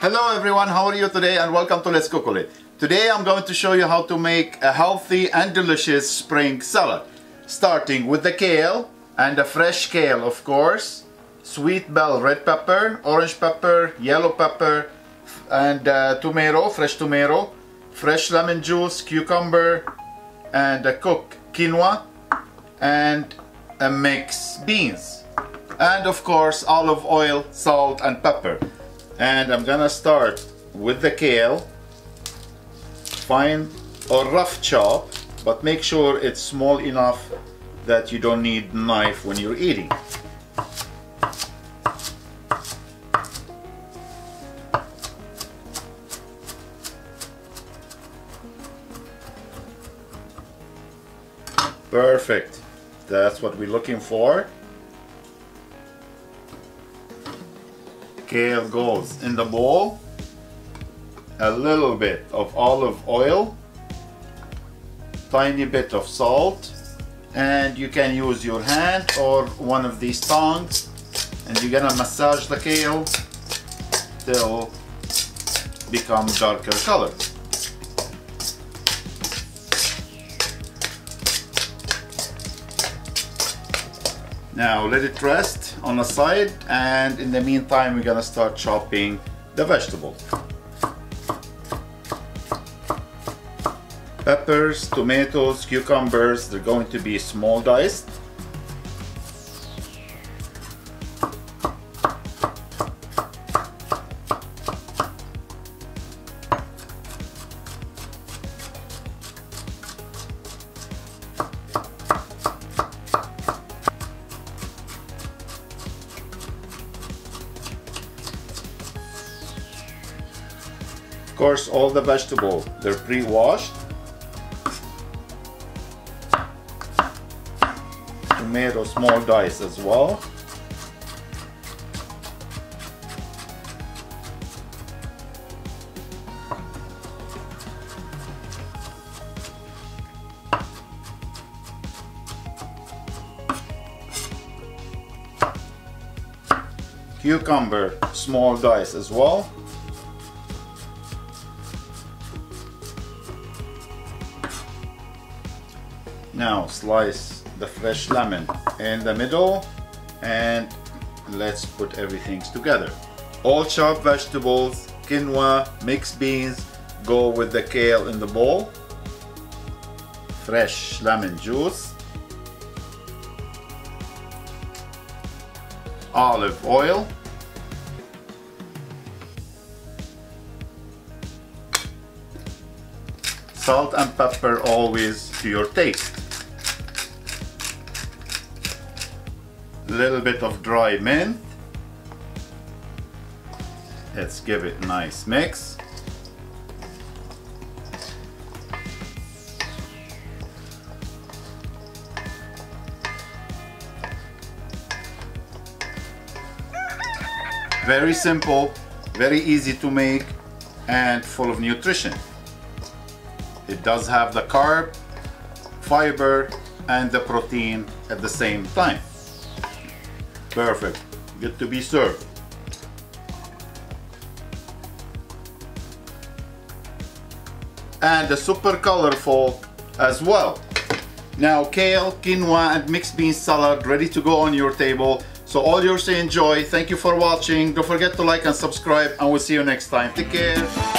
Hello everyone, how are you today and welcome to Let's Cook It. Today I'm going to show you how to make a healthy and delicious spring salad. Starting with the kale, and a fresh kale of course, sweet bell red pepper, orange pepper, yellow pepper, and tomato, fresh lemon juice, cucumber, and a cooked quinoa, and a mixed beans. And of course olive oil, salt and pepper. And I'm gonna start with the kale. Fine or rough chop, but make sure it's small enough that you don't need a knife when you're eating. Perfect, that's what we're looking for. Kale goes in the bowl, a little bit of olive oil, tiny bit of salt, and you can use your hand or one of these tongs, and you're gonna massage the kale till it becomes darker color. Now let it rest on the side, and in the meantime we're gonna start chopping the vegetables. Peppers, tomatoes, cucumbers, they're going to be small diced. Of course, all the vegetables, they're pre-washed. Tomato small dice as well. Cucumber small dice as well. Now slice the fresh lemon in the middle, and let's put everything together. All chopped vegetables, quinoa, mixed beans go with the kale in the bowl. Fresh lemon juice, olive oil, salt and pepper always to your taste. Little bit of dry mint. Let's give it a nice mix. Very simple, very easy to make, and full of nutrition. It does have the carb, fiber, and the protein at the same time. Perfect, good to be served. And super colorful as well. Now kale, quinoa and mixed bean salad ready to go on your table. So all yours to enjoy. Thank you for watching. Don't forget to like and subscribe, and we'll see you next time. Take care.